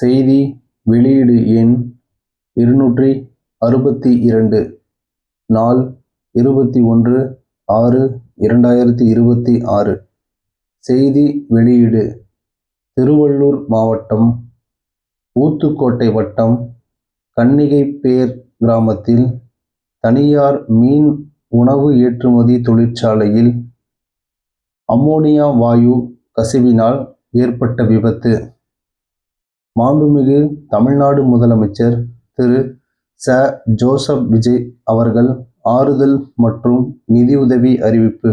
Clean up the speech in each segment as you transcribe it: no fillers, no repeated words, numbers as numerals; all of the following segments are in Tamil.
செய்தி வெளியீடு எண் 262 நாள் 21/6/2026. செய்தி வெளியீடு திருவள்ளூர் மாவட்டம் ஊத்துக்கோட்டை வட்டம் கன்னிகைப்பேர் கிராமத்தில் தனியார் மீன் உணவு ஏற்றுமதி தொழிற்சாலையில் அம்மோனியா வாயு கசிவினால் ஏற்பட்ட விபத்து. மாண்புமிகு தமிழ்நாடு முதலமைச்சர் திரு ச. ஜோசப் விஜய் அவர்கள் ஆறுதல் மற்றும் நிதியுதவி அறிவிப்பு.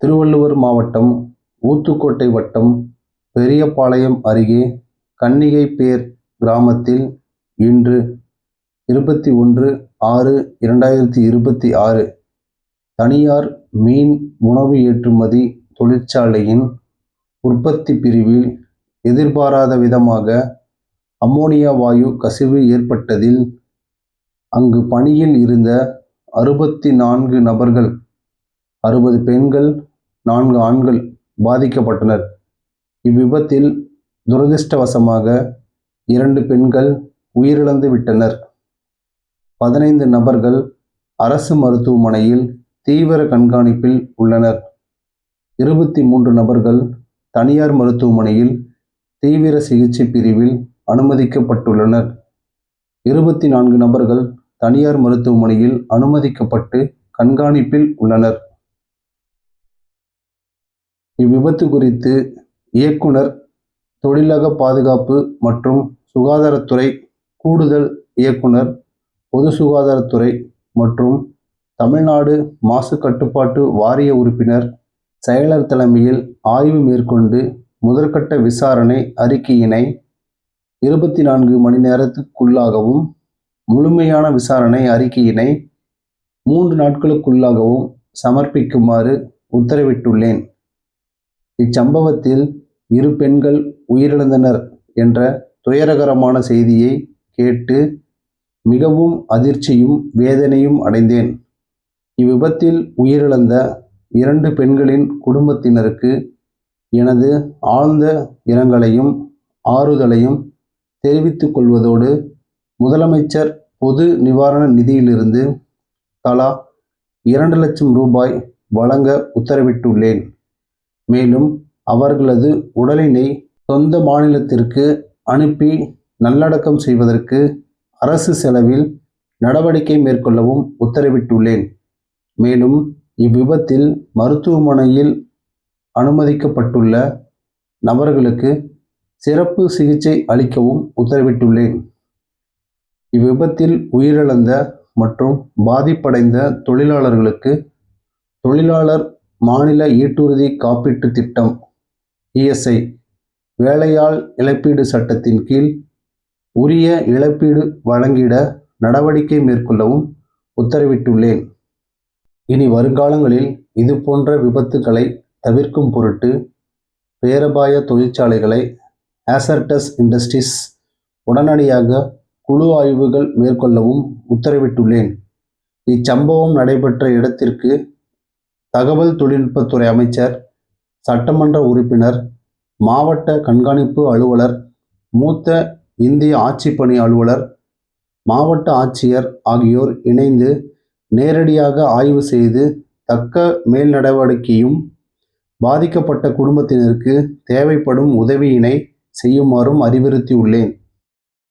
திருவள்ளூர் மாவட்டம் ஊத்துக்கோட்டை வட்டம் பெரியபாளையம் அருகே கன்னிகைப்பேர் கிராமத்தில் இன்று 21/6/2026 தனியார் மீன் உணவு ஏற்றுமதி தொழிற்சாலையின் உற்பத்தி பிரிவில் எதிர்பாராத விதமாக அம்மோனியா வாயு கசிவு ஏற்பட்டதில் அங்கு பணியில் இருந்த 64 நபர்கள் 60 பெண்கள் 4 ஆண்கள் பாதிக்கப்பட்டனர். இவ்விபத்தில் துரதிர்ஷ்டவசமாக 2 பெண்கள் உயிரிழந்து விட்டனர். 15 நபர்கள் அரசு மருத்துவமனையில் தீவிர கண்காணிப்பில் உள்ளனர். 23 நபர்கள் தனியார் மருத்துவமனையில் தீவிர சிகிச்சை பிரிவில் அனுமதிக்கப்பட்டுள்ளனர். 24 நபர்கள் தனியார் மருத்துவமனையில் அனுமதிக்கப்பட்டு கண்காணிப்பில் உள்ளனர். இவ்விபத்து குறித்து இயக்குனர் தொழிலக பாதுகாப்பு மற்றும் சுகாதாரத்துறை, கூடுதல் இயக்குனர் பொது சுகாதாரத்துறை மற்றும் தமிழ்நாடு மாசு கட்டுப்பாட்டு வாரிய உறுப்பினர் செயலர் தலைமையில் ஆய்வு மேற்கொண்டு முதற்கட்ட விசாரணை அறிக்கையினை 24 மணி நேரத்துக்குள்ளாகவும் முழுமையான விசாரணை அறிக்கையினை 3 நாட்களுக்குள்ளாகவும் சமர்ப்பிக்குமாறு உத்தரவிட்டுள்ளேன். இச்சம்பவத்தில் 2 பெண்கள் உயிரிழந்தனர் என்ற துயரகரமான செய்தியை கேட்டு மிகவும் அதிர்ச்சியும் வேதனையும் அடைந்தேன். இவ்விபத்தில் உயிரிழந்த 2 பெண்களின் குடும்பத்தினருக்கு எனது ஆழ்ந்த இரங்கலையும் ஆறுதலையும் தெரிவித்துக் கொள்வதோடு முதலமைச்சர் பொது நிவாரண நிதியிலிருந்து தலா 2 லட்சம் ரூபாய் வழங்க உத்தரவிட்டுள்ளேன். மேலும் அவர்களது உடலினை சொந்த மாநிலத்திற்கு அனுப்பி நல்லடக்கம் செய்வதற்கு அரசு செலவில் நடவடிக்கை மேற்கொள்ளவும் உத்தரவிட்டுள்ளேன். மேலும் இவ்விபத்தில் மருத்துவமனையில் அனுமதிக்கப்பட்டுள்ள நபர்களுக்கு சிறப்பு சிகிச்சை அளிக்கவும் உத்தரவிட்டுள்ளேன். இவ்விபத்தில் உயிரிழந்த மற்றும் பாதிப்படைந்த தொழிலாளர்களுக்கு தொழிலாளர் மாநில ஈட்டுறுதி காப்பீட்டு திட்டம் ESI வேலையாள் இழப்பீடு சட்டத்தின் கீழ் உரிய இழப்பீடு வழங்கிட நடவடிக்கை மேற்கொள்ளவும் உத்தரவிட்டுள்ளேன். இனி வருங்காலங்களில் இதுபோன்ற விபத்துக்களை தவிர்க்கும் பொருட்டு பேரபாய தொழிற்சாலைகளை ஹேசர்டஸ் இண்டஸ்ட்ரீஸ் உடனடியாக குழு ஆய்வுகள் மேற்கொள்ளவும் உத்தரவிட்டுள்ளேன். இச்சம்பவம் நடைபெற்ற இடத்திற்கு தகவல் தொழில்நுட்பத்துறை அமைச்சர், சட்டமன்ற உறுப்பினர், மாவட்ட கண்காணிப்பு அலுவலர், மூத்த இந்திய ஆட்சிப்பணி அலுவலர், மாவட்ட ஆட்சியர் ஆகியோர் இணைந்து நேரடியாக ஆய்வு செய்து தக்க மேல் நடவடிக்கையும் பாதிக்கப்பட்ட குடும்பத்தினருக்கு தேவைப்படும் உதவியினை செய்யுமாறும் அறிவுறுத்தியுள்ளேன்.